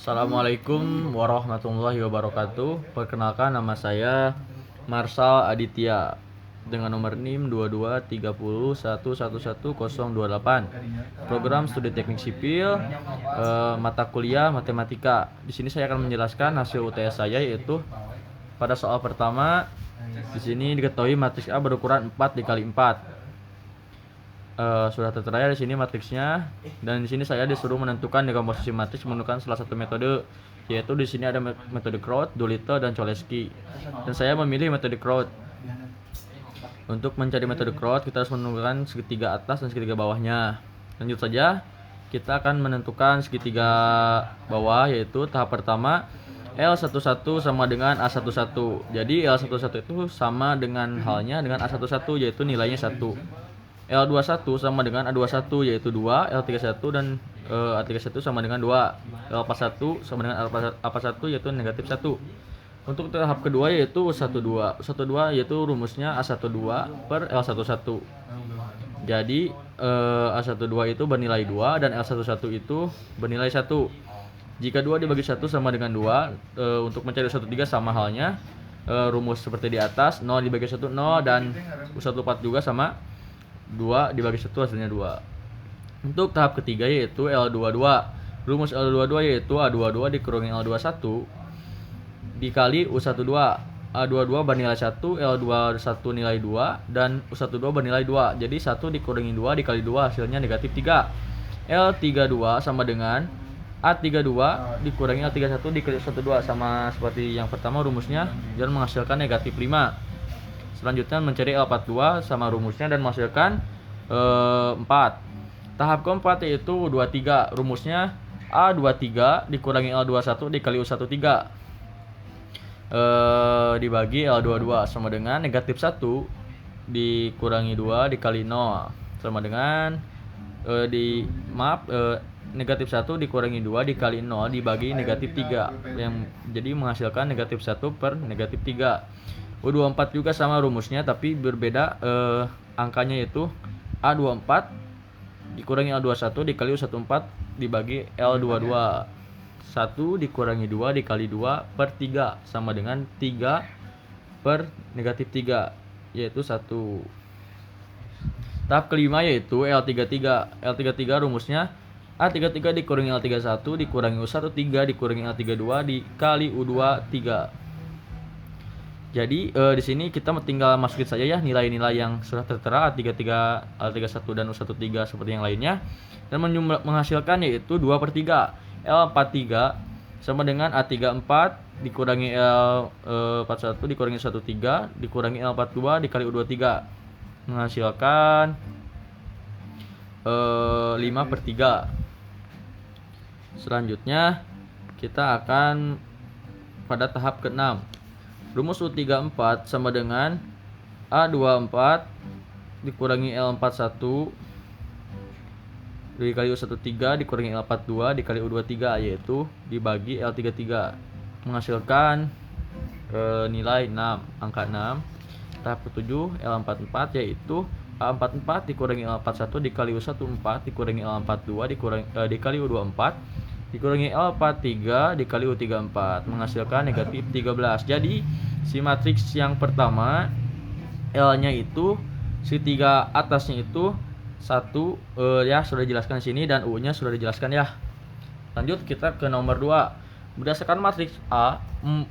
Assalamualaikum warahmatullahi wabarakatuh. Perkenalkan, nama saya Marsal Aditya dengan nomor NIM 2230111028. Program Studi Teknik Sipil, mata kuliah Matematika. Di sini saya akan menjelaskan hasil UTS saya, yaitu pada soal pertama di sini diketahui matriks A berukuran 4 dikali 4. Sudah tertera di sini matriksnya, dan di sini saya disuruh menentukan dekomposisi matriks menggunakan salah satu metode, yaitu di sini ada metode Kraut, Doolittle, dan Cholesky. Dan saya memilih metode Kraut. Untuk mencari metode Kraut, kita harus menentukan segitiga atas dan segitiga bawahnya. Lanjut saja, kita akan menentukan segitiga bawah, yaitu tahap pertama L11 sama dengan A11. Jadi L11 itu sama dengan halnya dengan A11, yaitu nilainya 1. L21 sama dengan A21, yaitu 2, L31 dan A31 sama dengan 2, L41 sama dengan A41, yaitu negatif 1. Untuk tahap kedua yaitu U12. U12 yaitu rumusnya A12 per L11. Jadi A12 itu bernilai 2 dan L11 itu bernilai 1. Jika 2 dibagi 1 sama dengan 2, untuk mencari U13 sama halnya rumus seperti di atas, 0 dibagi 1 0, dan U14 juga sama 2 dibagi 1 hasilnya 2. Untuk tahap ketiga yaitu L22. Rumus L22 yaitu A22 dikurangi L21 dikali U12. A22 bernilai 1, L21 nilai 2, dan U12 bernilai 2. Jadi 1 dikurangi 2 dikali 2 hasilnya negatif 3. L32 sama dengan A32 dikurangi L31 dikali U12, sama seperti yang pertama rumusnya, dan menghasilkan negatif 5. Selanjutnya mencari L42 sama rumusnya dan menghasilkan 4. Tahap keempat yaitu U23. Rumusnya A23 dikurangi L21 dikali U13 dibagi L22 sama dengan negatif 1 dikurangi 2 dikali 0 sama dengan negatif 1 dikurangi 2 dikali 0 dibagi negatif 3, yang jadi menghasilkan negatif 1 per negatif 3. U24 juga sama rumusnya, tapi berbeda angkanya, yaitu A24 dikurangi L21 dikali U14 dibagi L22. 1 dikurangi 2 dikali 2 per 3 sama dengan 3 per negatif 3, yaitu 1. Tahap kelima yaitu L33. L33 rumusnya A33 dikurangi L31 dikurangi U13 dikurangi L32 dikali U23. Jadi di sini kita tinggal masukin saja ya nilai-nilai yang sudah tertera A33, L31 dan U13 seperti yang lainnya, dan menghasilkan yaitu 2/3. L43 sama dengan A34 dikurangi L41 dikurangi U13 dikurangi L42 dikali U23, menghasilkan 5/3. Selanjutnya kita akan pada tahap ke-6. Rumus U34 sama dengan A24 dikurangi L41 dikali U13 dikurangi L42 dikali U23, yaitu dibagi L33, menghasilkan nilai 6, angka 6. Tahap ke-7 L44 yaitu A44 dikurangi L41 dikali U14 dikurangi L42 dikali U24 dikurangi L43 dikali U34, menghasilkan negatif 13. Jadi si matriks yang pertama L-nya itu segitiga atasnya itu 1, ya sudah dijelaskan di sini, dan U-nya sudah dijelaskan ya. Lanjut kita ke nomor 2. Berdasarkan matriks A,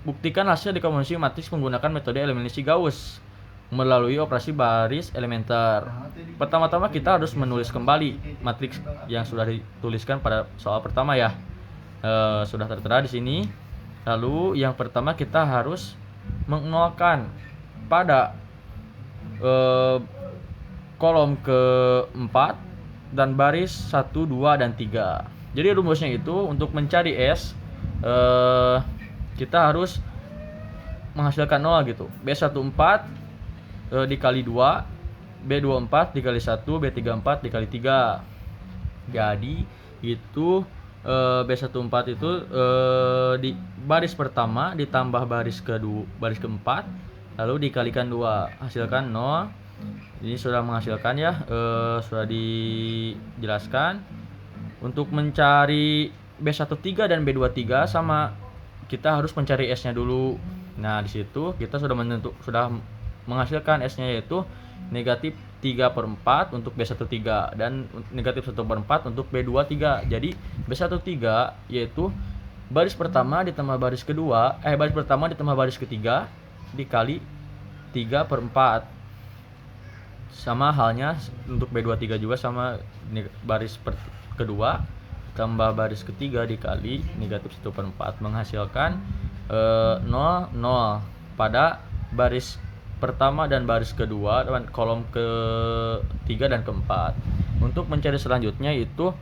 buktikan hasil dekomposisi matriks menggunakan metode eliminasi Gauss melalui operasi baris elementer. Pertama-tama kita harus menulis kembali matriks yang sudah dituliskan pada soal pertama ya. Sudah tertera di sini. Lalu yang pertama kita harus menolkan pada kolom ke-4 dan baris 1, 2, dan 3. Jadi rumusnya itu untuk mencari S kita harus menghasilkan 0 gitu. B14 dikali 2, B24 dikali 1, B34 dikali 3. Jadi itu B14 itu di baris pertama ditambah baris keempat lalu dikalikan 2, hasilkan 0. Ini sudah menghasilkan ya, sudah dijelaskan. Untuk mencari B13 dan B23 sama, kita harus mencari S-nya dulu. Nah, di situ kita sudah menghasilkan S-nya, yaitu negatif 3/4 untuk B13 dan negatif 1/4 untuk B23. Jadi B13 yaitu baris pertama ditambah baris kedua, baris pertama ditambah baris ketiga dikali 3/4. Sama halnya untuk B23 juga, sama baris kedua tambah baris ketiga dikali negatif 1/4 menghasilkan 0, 0 pada baris pertama dan baris kedua dan kolom ketiga dan keempat. Untuk mencari selanjutnya itu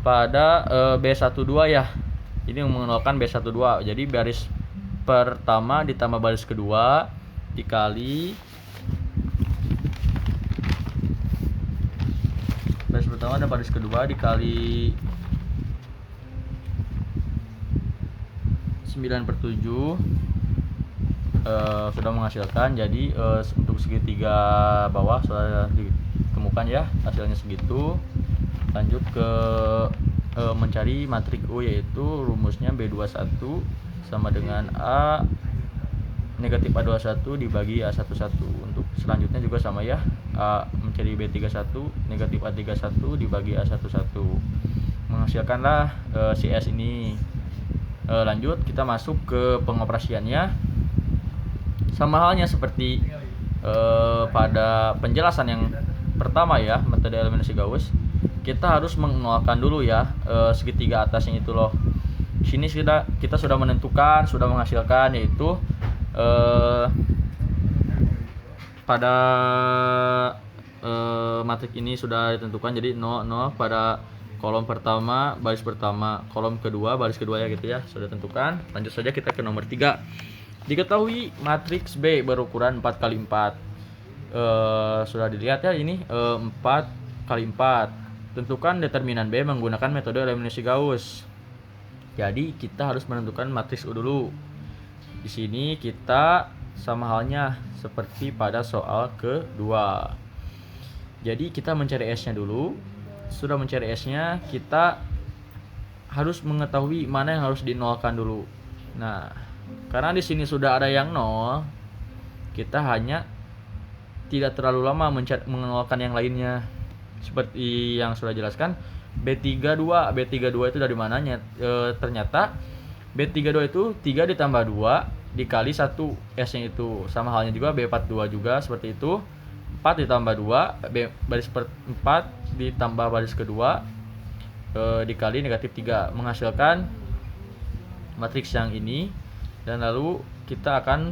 pada B12 ya. Ini mengenalkan B12. Jadi baris pertama ditambah baris kedua dikali baris pertama dan baris kedua dikali 9/7 sudah menghasilkan. Jadi untuk segitiga bawah sudah ditemukan ya, hasilnya segitu. Lanjut ke mencari matriks U, yaitu rumusnya B21 sama dengan A negatif A21 dibagi A11. Untuk selanjutnya juga sama ya, A mencari B31 negatif A31 dibagi A11 menghasilkanlah si S ini. Lanjut kita masuk ke pengoperasiannya. Sama halnya seperti pada penjelasan yang pertama ya, metode eliminasi Gauss, kita harus mengenalkan dulu ya segitiga atasnya itu loh. Di sini kita sudah menentukan, sudah menghasilkan, yaitu pada matriks ini sudah ditentukan. Jadi 0, 0 pada kolom pertama, baris pertama, kolom kedua, baris kedua ya gitu ya, sudah tentukan. Lanjut saja kita ke nomor 3. Diketahui matriks B berukuran 4x4. Sudah dilihat ya ini 4x4. Tentukan determinan B menggunakan metode eliminasi Gauss. Jadi kita harus menentukan matriks U dulu. Di sini kita sama halnya seperti pada soal kedua. Jadi kita mencari S-nya dulu. Sudah mencari S-nya, kita harus mengetahui mana yang harus dinolkan dulu. Nah, karena di sini sudah ada yang 0, kita hanya tidak terlalu lama menolkan yang lainnya. Seperti yang sudah jelaskan, B32 itu dari mananya? Ternyata B32 itu 3 ditambah 2 dikali 1 S-nya itu. Sama halnya juga B42 juga seperti itu. 4 ditambah 2 baris 4 ditambah baris kedua dikali negatif 3 menghasilkan matriks yang ini. Dan lalu kita akan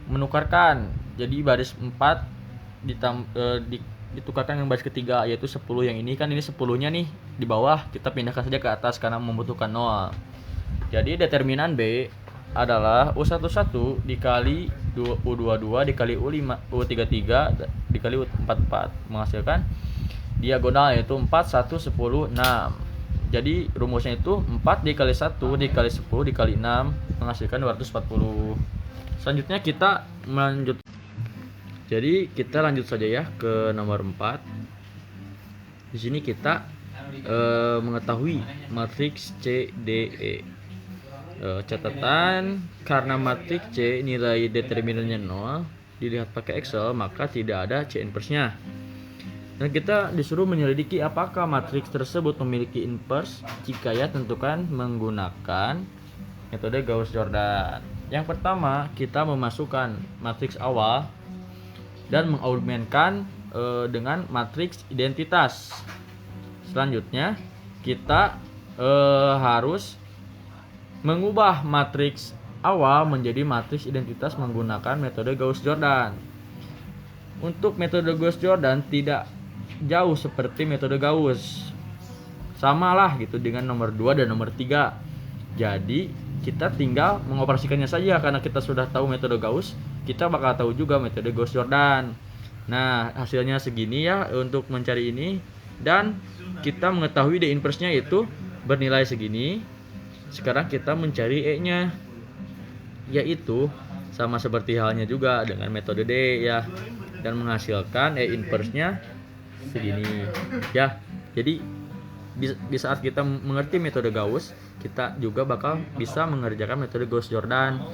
menukarkan. Jadi baris 4 ditukarkan dengan baris ketiga, yaitu 10. Yang ini kan ini 10-nya nih di bawah, kita pindahkan saja ke atas karena membutuhkan 0. Jadi determinan B adalah U11 dikali U22 dikali U33 dikali U44 menghasilkan diagonal, yaitu 4, 1, 10, 6. Jadi rumusnya itu 4 dikali 1 dikali 10 dikali 6 menghasilkan 240. Selanjutnya kita lanjut. Jadi kita lanjut saja ya ke nomor 4. Di sini kita mengetahui matriks C, D, E. Catatan, karena matriks C nilai determinannya 0, dilihat pakai Excel, maka tidak ada C inverse-nya. Dan kita disuruh menyelidiki apakah matriks tersebut memiliki inverse. Jika ya, tentukan menggunakan metode Gauss-Jordan. Yang pertama, kita memasukkan matriks awal dan mengaugmentkan dengan matriks identitas. Selanjutnya, kita harus mengubah matriks awal menjadi matriks identitas menggunakan metode Gauss-Jordan. Untuk metode Gauss-Jordan tidak jauh seperti metode Gauss. Samalah gitu dengan nomor 2 dan nomor 3. Jadi kita tinggal mengoperasikannya saja, karena kita sudah tahu metode Gauss, kita bakal tahu juga metode Gauss-Jordan. Nah, hasilnya segini ya untuk mencari ini, dan kita mengetahui D inverse-nya itu bernilai segini. Sekarang kita mencari E-nya, yaitu sama seperti halnya juga dengan metode D ya, dan menghasilkan E inverse-nya segini ya. Jadi di saat kita mengerti metode Gauss, kita juga bakal bisa mengerjakan metode Gauss-Jordan.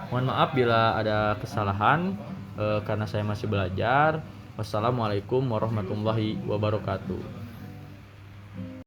Mohon maaf bila ada kesalahan karena saya masih belajar. Wassalamualaikum warahmatullahi wabarakatuh.